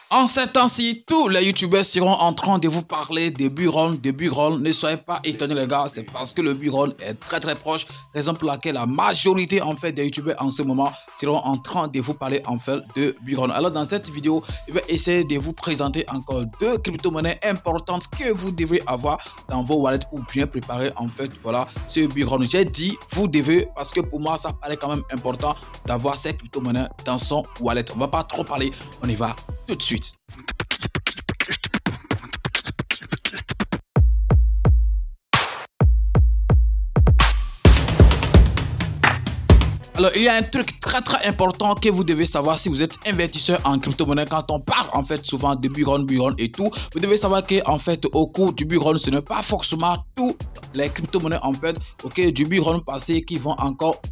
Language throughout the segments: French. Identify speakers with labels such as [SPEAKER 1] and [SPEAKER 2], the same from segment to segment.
[SPEAKER 1] En ces temps-ci, tous les youtubeurs seront en train de vous parler de B-roll, de B-roll. Ne soyez pas étonnés les gars, c'est parce que le B-roll est très proche. Raison pour laquelle la majorité en fait des youtubeurs en ce moment seront en train de vous parler en fait de B-roll. Alors dans cette vidéo, je vais essayer de vous présenter encore deux crypto-monnaies importantes que vous devrez avoir dans vos wallets pour bien préparer en fait voilà ce B-roll. J'ai dit vous devez parce que pour moi ça paraît quand même important d'avoir ces crypto-monnaies dans son wallet. On va pas trop parler, on y va tout de suite. Alors, il y a un truc très important que vous devez savoir si vous êtes investisseur en crypto-monnaie. Quand on parle en fait souvent de B-roll et tout, vous devez savoir que en fait au cours du B-roll, ce n'est pas forcément tous les crypto-monnaies en fait, du B-roll passé qui vont encore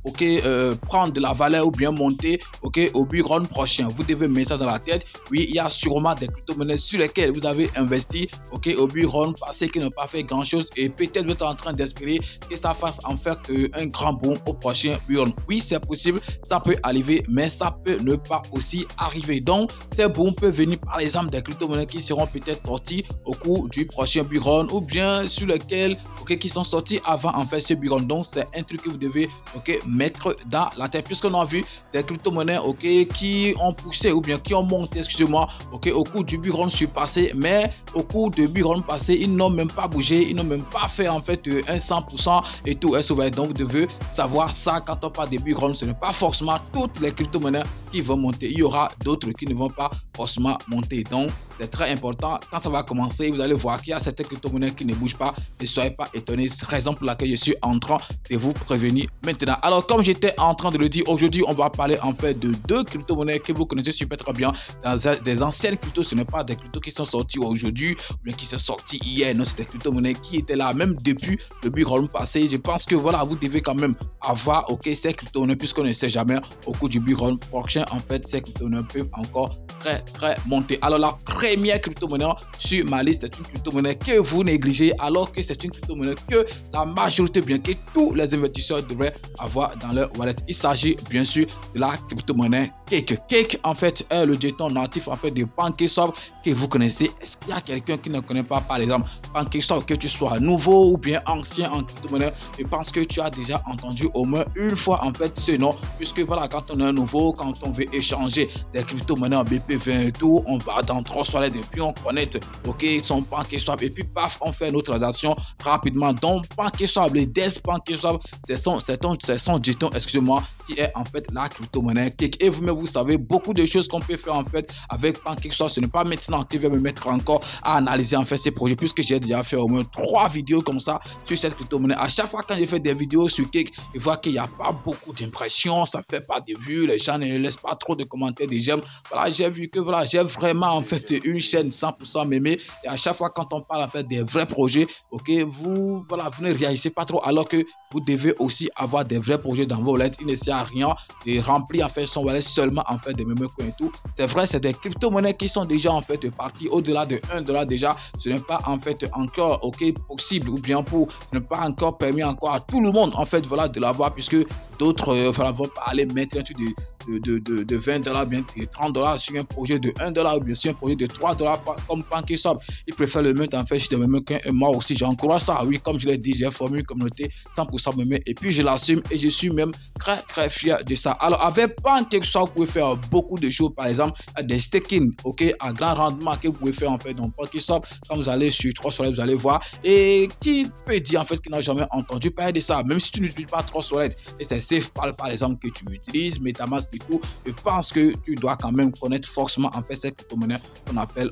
[SPEAKER 1] prendre de la valeur ou bien monter au B-roll prochain. Vous devez mettre ça dans la tête. Oui, il y a sûrement des crypto-monnaies sur lesquelles vous avez investi au B-roll passé qui n'ont pas fait grand chose et peut-être vous êtes en train d'espérer que ça fasse en fait un grand bond au prochain B-roll. Oui, c'est possible, ça peut arriver, mais ça peut ne pas aussi arriver. Donc, ces bons peuvent venir par exemple des crypto-monnaies qui seront peut-être sortis au cours du prochain B-roll ou bien sur lesquels qui sont sortis avant en fait ce B-roll. Donc, c'est un truc que vous devez mettre dans la tête puisqu'on a vu des crypto-monnaies qui ont poussé ou bien qui ont monté, excusez-moi, au cours du B-roll surpassé, mais au cours du B-roll passé, ils n'ont même pas bougé, ils n'ont même pas fait en fait un 100% et tout. Donc, vous devez savoir ça quand on parle des B-roll. Ce n'est pas forcément toutes les crypto-monnaies qui vont monter. Il y aura d'autres qui ne vont pas forcément monter. Donc, c'est très important. Quand ça va commencer, vous allez voir qu'il y a certaines crypto-monnaies qui ne bougent pas. Ne soyez pas étonnés. C'est la raison pour laquelle je suis en train de vous prévenir maintenant. Alors, comme j'étais en train de le dire, aujourd'hui, on va parler en fait de deux crypto-monnaies que vous connaissez super très bien. Dans des anciennes cryptos, ce n'est pas des cryptos qui sont sortis aujourd'hui, mais qui sont sortis hier. Non, c'est des crypto-monnaies qui étaient là même depuis le B-roll passé. Je pense que voilà, vous devez quand même avoir ces crypto-monnaies puisqu'on ne sait jamais au cours du B-roll prochain. En fait, ces crypto-monnaies peuvent encore très monter. Alors, la première crypto-monnaie sur ma liste est une crypto-monnaie que vous négligez alors que c'est une crypto-monnaie que la majorité, bien que tous les investisseurs devraient avoir dans leur wallet. Il s'agit bien sûr de la crypto-monnaie Cake. Cake en fait est le jeton natif en fait de PancakeSwap que vous connaissez. Est-ce qu'il y a quelqu'un qui ne connaît pas par exemple PancakeSwap, que tu sois nouveau ou bien ancien en crypto-monnaie? Je pense que tu as déjà entendu au moins une fois en fait ce nom, puisque voilà, quand on est nouveau, quand on veut échanger des crypto-monnaies en BP20 et tout, on va dans 3 soirées et puis on connecte son PancakeSwap et puis paf, on fait nos transactions rapidement. Donc PancakeSwap, les DES PancakeSwap, c'est son jeton, excusez-moi, qui est en fait la crypto-monnaie Cake. Et vous savez beaucoup de choses qu'on peut faire en fait avec PancakeSwap. Ce n'est pas maintenant que je vais me mettre encore à analyser en fait ces projets, puisque j'ai déjà fait au moins 3 vidéos comme ça sur cette crypto-monnaie. À chaque fois quand je fais des vidéos sur Cake, je vois qu'il n'y a pas beaucoup d'impressions, ça fait pas de vues, les gens ne laissent pas trop de commentaires, des j'aime. Voilà, j'ai vu que voilà, j'ai vraiment en fait une chaîne 100% mémé, et à chaque fois quand on parle en fait des vrais projets, vous ne réagissez pas trop, alors que vous devez aussi avoir des vrais projets dans vos wallets. Il ne sert à rien de remplir en fait son wallet seulement en fait de mémé coin et tout. C'est vrai, c'est des crypto-monnaies qui sont déjà en fait parties au-delà de $1 déjà. Ce n'est pas en fait encore possible, ou bien ce n'est pas encore permis encore à tout le monde en fait voilà de l'avoir, puisque d'autres vont pas aller mettre un truc de $20, bien de $30 sur un projet de $1 ou bien sur un projet de $3 comme PancakeSwap. Ils préfèrent le mettre en fait sur des mémés coin, et moi aussi j'encourage ça. Oui, comme je l'ai dit, j'ai formé une communauté 100% mémé et puis je l'assume et je suis même très fier de ça. Alors avec PancakeSwap, vous pouvez faire beaucoup de choses. Par exemple, il y a des staking à grand rendement que vous pouvez faire en fait dans PancakeSwap. Quand vous allez sur 3 soleils, vous allez voir. Et qui peut dire en fait qu'il n'a jamais entendu parler de ça, même si tu n'utilises pas 3 soleils et c'est SafePal par exemple que tu utilises, MetaMask et tout, je pense que tu dois quand même connaître forcément en fait cette crypto-monnaie qu'on appelle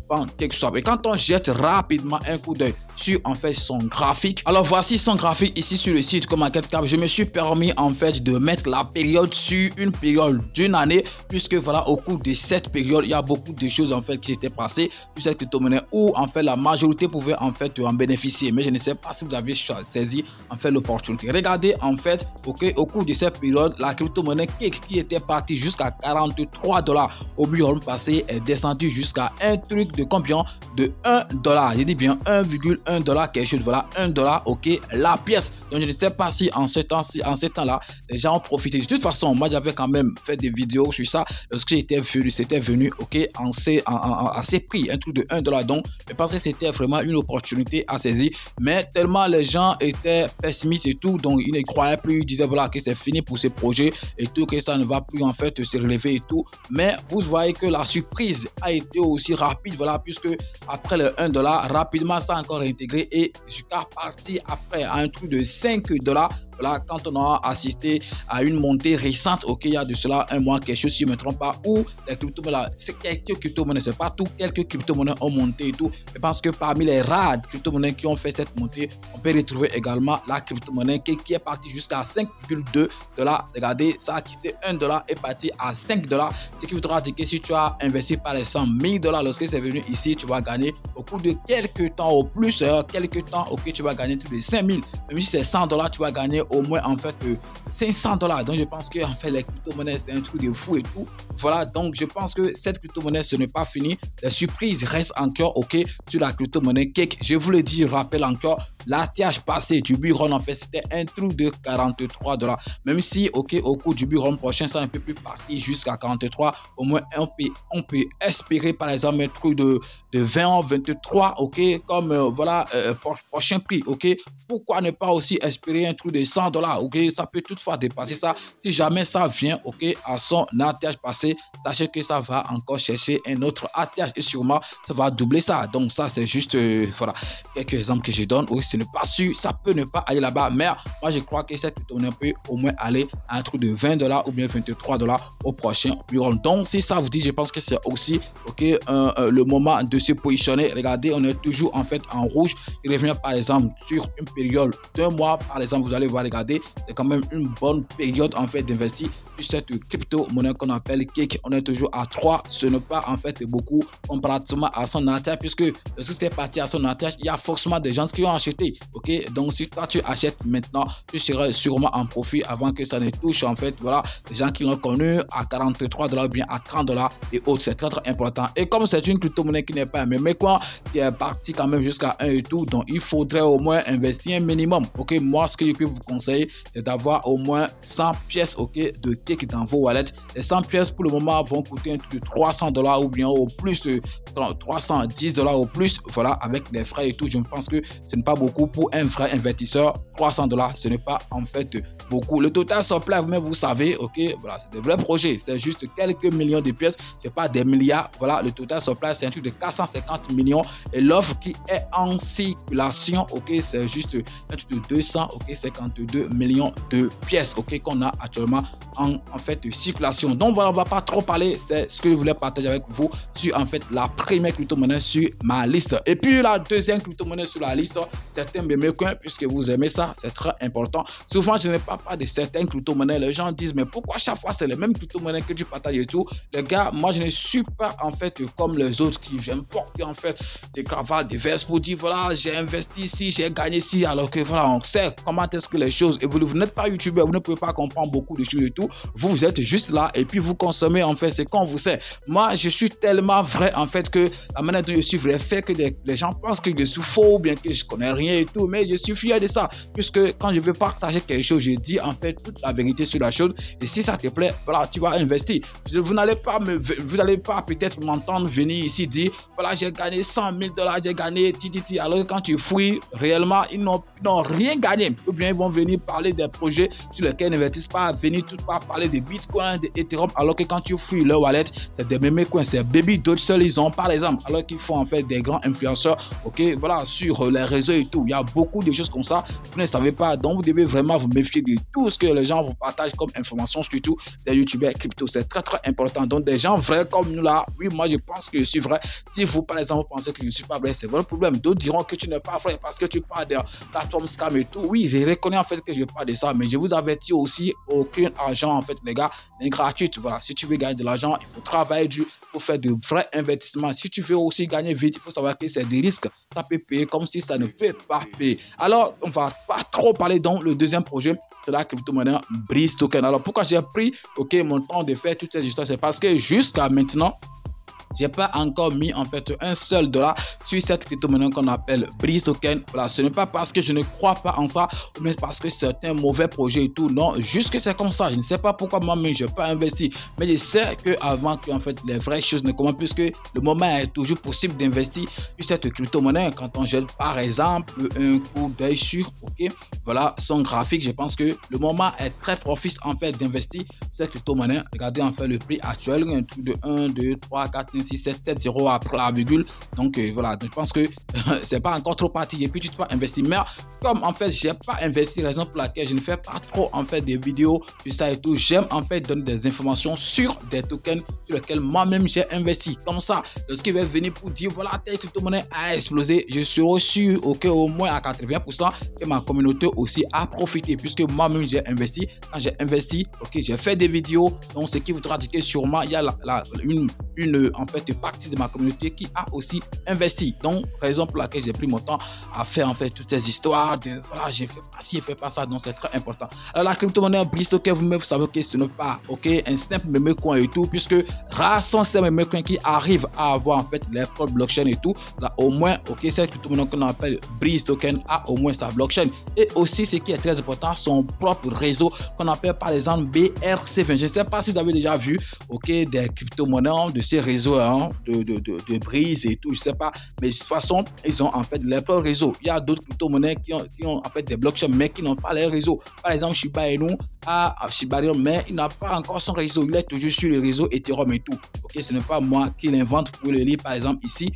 [SPEAKER 1] PancakeSwap. Et quand on jette rapidement un coup d'œil sur en fait son graphique, alors voici son graphique ici sur le site CoinMarketCap. Je me suis permis en fait de mettre la période sur une période d'une année, puisque voilà, au cours de cette période, il y a beaucoup de choses en fait qui s'étaient passées sur cette crypto-monnaie où en fait la majorité pouvait en fait en bénéficier, mais je ne sais pas si vous avez saisi en fait l'opportunité. Regardez en fait au cours de cette période, la crypto-monnaie Cake qui était partie jusqu'à 43 dollars au bureau passé est descendue jusqu'à un truc de combien? De 1 dollar. J'ai dit bien 1,1 dollar quelque chose. Voilà, 1 dollar, ok, la pièce. Donc je ne sais pas si en ce temps-là, les gens ont profité. De toute façon, moi j'avais quand même fait des vidéos sur ça lorsque c'était venu, ok, à ces prix, un truc de 1 dollar. Donc je pensais que c'était vraiment une opportunité à saisir. Mais tellement les gens étaient pessimistes et tout, donc ils ne croyaient plus, ils disaient voilà que c'est fini pour ce projet et tout, que ça ne va plus en fait se relever et tout. Mais vous voyez que la surprise a été aussi rapide, voilà, puisque après le 1 dollar, rapidement ça a encore intégré et jusqu'à partir après à un truc de 5 dollars. Voilà, quand on a assisté à une montée récente, ok, il y a de cela un mois, quelque chose, si je ne me trompe pas, où les crypto-monnaies, c'est quelques crypto-monnaies, c'est pas tout, quelques crypto-monnaies ont monté et tout. Je pense que parmi les rares crypto-monnaies qui ont fait cette montée, on peut retrouver également la crypto-monnaie qui est partie jusqu'à 5,2 dollars. Regardez, ça a quitté 1 dollar et parti à 5 dollars. Ce qui voudra dire que si tu as investi par exemple 1000 dollars lorsque c'est venu ici, tu vas gagner au cours de quelques temps, au plus, quelques temps, ok, tu vas gagner tous les 5000. Même si c'est 100 dollars, tu vas gagner au moins en fait 500 dollars. Donc je pense que en fait les crypto-monnaies c'est un truc de fou et tout. Voilà, donc je pense que cette crypto-monnaie ce n'est pas fini. Les surprises restent encore, ok, sur la crypto-monnaie Cake. Je vous le dis, je rappelle encore, l'ATH passé du Bullrun en fait c'était un truc de 43 dollars. Même si, ok, au cours du Bullrun prochain ça ne peut plus partir jusqu'à 43, au moins on peut espérer par exemple un truc de 20, 23, ok, comme voilà, prochain prix, ok. Pourquoi ne pas aussi espérer un truc de 100 dollars, ok, ça peut toutefois dépasser ça. Si jamais ça vient, ok, à son ATH passé, sachez que ça va encore chercher un autre ATH et sûrement ça va doubler ça. Donc ça c'est juste, voilà, quelques exemples que je donne. Oui, ce n'est pas sûr, ça peut ne pas aller là-bas, mais moi je crois que cette crypto-monnaie peut au moins aller à un truc de 20 dollars ou bien 23 dollars au prochain bureau. Donc si ça vous dit, je pense que c'est aussi, ok, le moment de se positionner. Regardez, on est toujours en fait en rouge. Il revient par exemple sur une période d'un mois, par exemple, vous allez voir, regardez, c'est quand même une bonne période en fait d'investir sur cette crypto-monnaie qu'on appelle Cake. On est toujours à 3, ce n'est pas en fait beaucoup comparativement à son ATH, puisque lorsque c'était parti à son ATH, il y a forcément des gens qui ont acheté, ok. Donc si toi tu achètes maintenant, tu seras sûrement en profit avant que ça ne touche en fait, voilà, les gens qui l'ont connu à 43 dollars ou bien à 30 dollars et autres. C'est très très important. Et comme c'est une crypto-monnaie qui n'est pas un même quoi, qui est parti quand même jusqu'à 1 et tout, donc il faudrait au moins investir un minimum, ok. Moi ce que je peux vous conseiller, c'est d'avoir au moins 100 pièces, ok, de Cake dans vos wallets. Les 100 pièces pour le moment vont coûter un truc de 300 dollars ou bien au plus de 310 dollars au plus, voilà, avec des frais et tout. Je pense que ce n'est pas beaucoup pour un vrai investisseur. 300 dollars, ce n'est pas en fait beaucoup. Le total supply, mais vous savez, ok, voilà, c'est des vrais projets, c'est juste quelques millions de pièces, c'est pas des milliards. Voilà, le total supply, c'est un truc de 450 millions et l'offre qui est en circulation, ok, c'est juste un truc de 200, ok, 52 millions de pièces, ok, qu'on a actuellement en fait de circulation. Donc voilà, on va pas trop parler, c'est ce que je voulais partager avec vous sur en fait la première crypto-monnaie sur ma liste. Et puis la deuxième crypto-monnaie sur la liste, c'est un Memecoin, puisque vous aimez ça, c'est très important. Souvent, je n'ai pas de certaines crypto-monnaies. Les gens disent, mais pourquoi chaque fois c'est les mêmes crypto-monnaies que tu partages et tout? Les gars, moi je ne suis pas en fait comme les autres qui viennent porter en fait des cravates, des vestes pour dire voilà, j'ai investi ici, j'ai gagné ici, alors que voilà, on sait comment est-ce que les choses évoluent. Vous n'êtes pas youtubeur, vous ne pouvez pas comprendre beaucoup de choses et tout. Vous êtes juste là et puis vous consommez en fait ce qu'on vous sait. Moi, je suis tellement vrai en fait que la manière dont je suis vrai fait que les gens pensent que je suis faux ou bien que je connais rien et tout, mais je suis fier de ça, puisque quand je veux partager quelque chose, je dis en fait toute la vérité sur la chose, et si ça te plaît, voilà, tu vas investir. Vous n'allez pas peut-être m'entendre venir ici dire voilà, j'ai gagné 100 000 dollars, j'ai gagné titi, alors que quand tu fouilles réellement, ils n'ont rien gagné, ou bien ils vont venir parler des projets sur lesquels ils n'investissent pas, venir tout part parler des bitcoins, des Ethereum, alors que quand tu fouilles leur wallet, c'est des mêmes coins, c'est Baby Doge seuls ils ont par exemple, alors qu'ils font en fait des grands influenceurs, ok, voilà, sur les réseaux et tout. Il y a beaucoup de choses comme ça, vous ne savez pas, donc vous devez vraiment vous méfier de tout ce que les gens vous partagent comme information, surtout des youtubeurs crypto. C'est très très important. Donc des gens vrais comme nous là, oui, moi je pense que je suis vrai. Si vous par exemple pensez que je ne suis pas vrai, c'est votre problème. D'autres diront que tu n'es pas vrai parce que tu parles de plateforme scam et tout. Oui, je reconnais en fait fait que je parle de ça, mais je vous avertis aussi, aucun argent en fait les gars n'est gratuit. Voilà, si tu veux gagner de l'argent, il faut travailler dur pour faire de vrais investissements. Si tu veux aussi gagner vite, il faut savoir que c'est des risques. Ça peut payer comme si ça ne peut pas payer. Alors, on va pas trop parler dans le deuxième projet, c'est la crypto-monnaie Breeze Token. Alors, pourquoi j'ai pris mon temps de faire toutes ces histoires? C'est parce que jusqu'à maintenant, j'ai pas encore mis en fait un seul dollar sur cette crypto-monnaie qu'on appelle Breeze Token. Voilà, ce n'est pas parce que je ne crois pas en ça, mais parce que c'est un mauvais projet et tout. Non, juste que c'est comme ça. Je ne sais pas pourquoi moi-même je n'ai pas investi, mais je sais que avant que en fait les vraies choses ne commencent, puisque le moment est toujours possible d'investir sur cette crypto-monnaie. Quand on jette par exemple un coup d'œil sur, voilà son graphique, je pense que le moment est très propice en fait d'investir sur cette crypto-monnaie. Regardez en fait le prix actuel, un truc de 1, 2, 3, 4, 5, 6, 7, 7, 0 après la virgule. Donc voilà, donc, je pense que c'est pas encore trop parti et puis tu dois investir. Mais comme en fait j'ai pas investi, raison pour laquelle je ne fais pas trop en fait des vidéos sur ça et tout, j'aime en fait donner des informations sur des tokens sur lesquels moi-même j'ai investi. Comme ça, lorsqu'il va venir pour dire voilà, telle crypto-monnaie a explosé, je serai sûr au moins à 80% que ma communauté aussi a profité, puisque moi-même j'ai investi. Quand j'ai investi, j'ai fait des vidéos. Donc ce qui voudra dire que sûrement il y a une en fait partie de ma communauté qui a aussi investi. Donc raison pour laquelle j'ai pris mon temps à faire en fait toutes ces histoires de voilà, j'ai fait pas ci, j'ai fait pas ça. Donc c'est très important. Alors la crypto-monnaie Breeze Token, vous savez que ce n'est pas un simple meme coin et tout, puisque rares sont ces meme coins qui arrivent à avoir en fait les propres blockchain et tout. Là au moins cette crypto-monnaie qu'on appelle Breeze Token a au moins sa blockchain et aussi ce qui est très important, son propre réseau qu'on appelle par exemple BRC20. Je ne sais pas si vous avez déjà vu des crypto-monnaies de ces réseaux de Breeze et tout, je sais pas, mais de toute façon ils ont en fait leur propre réseau. Il y a d'autres crypto-monnaies qui ont en fait des blockchains mais qui n'ont pas leur réseau. Par exemple Shiba Inu a Shiba Inu, mais il n'a pas encore son réseau, il est toujours sur le réseau Ethereum et tout. Ce n'est pas moi qui l'invente. Pour le lire par exemple ici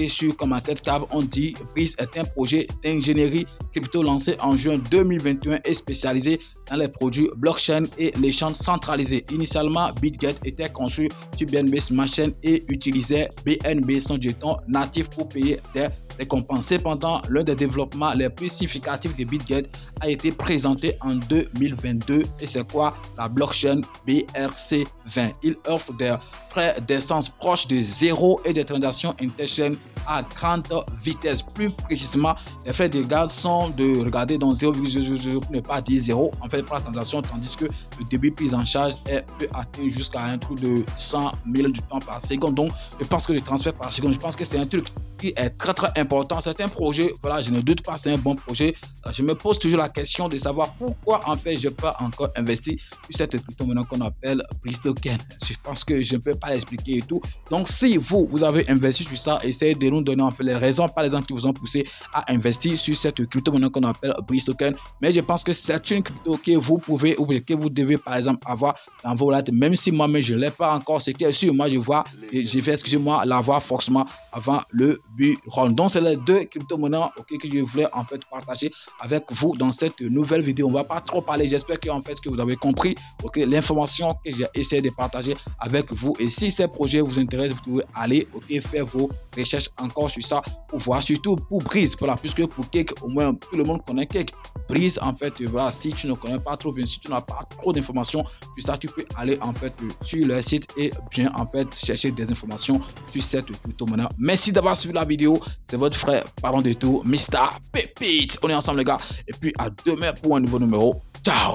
[SPEAKER 1] sur CoinMarketCap, on dit Breeze est un projet d'ingénierie crypto lancé en juin 2021 et spécialisé dans les produits blockchain et l'échange centralisé. Initialement, BitGet était construit sur BNB Smart Chain et utilisait BNB, son jeton natif, pour payer des récompenses. Cependant, l'un des développements les plus significatifs de BitGet a été présenté en 2022 et c'est quoi? La blockchain BRC20. Il offre des frais d'essence proches de zéro et des transactions interchain à grande vitesse. Plus précisément, les frais de gaz sont de regarder dans 0,00 pour ne pas dire 0 en fait pour la transaction, tandis que le débit prise en charge peut atteindre jusqu'à un truc de 100 000 du temps par seconde. Donc je pense que le transfert par seconde, je pense que c'est un truc qui est très important. C'est un projet, voilà, je ne doute pas, c'est un bon projet. Je me pose toujours la question de savoir pourquoi en fait je peux encore investir sur cette crypto-monnaie qu'on appelle Breeze Token. Je pense que je ne peux pas l'expliquer et tout. Donc si vous avez investi sur ça, essayez de nous donner en fait les raisons par exemple qui vous ont poussé à investir sur cette crypto-monnaie qu'on appelle Breeze Token. Mais je pense que c'est une crypto que vous pouvez ou que vous devez par exemple avoir dans vos wallets, même si moi-même je ne l'ai pas encore. Ce qui est sûr, moi je vais, excusez-moi, l'avoir forcément avant le bull. Donc c'est les deux crypto-monnaies que je voulais en fait partager avec vous dans cette nouvelle vidéo. On va pas trop parler, j'espère que en fait que vous avez compris l'information que j'ai essayé de partager avec vous. Et si ces projets vous intéressent, vous pouvez aller faire vos recherches encore sur ça pour voir, surtout pour Breeze, voilà, puisque pour Cake au moins tout le monde connaît Cake. Breeze en fait voilà, si tu ne connais pas trop bien, si tu n'as pas trop d'informations sur ça, tu peux aller en fait sur leur site et bien en fait chercher des informations sur cette crypto-monnaie. Merci d'avoir suivi la vidéo, c'est votre frère parlant de tout, Mr Pépite. On est ensemble les gars et puis à demain pour un nouveau numéro. Ciao.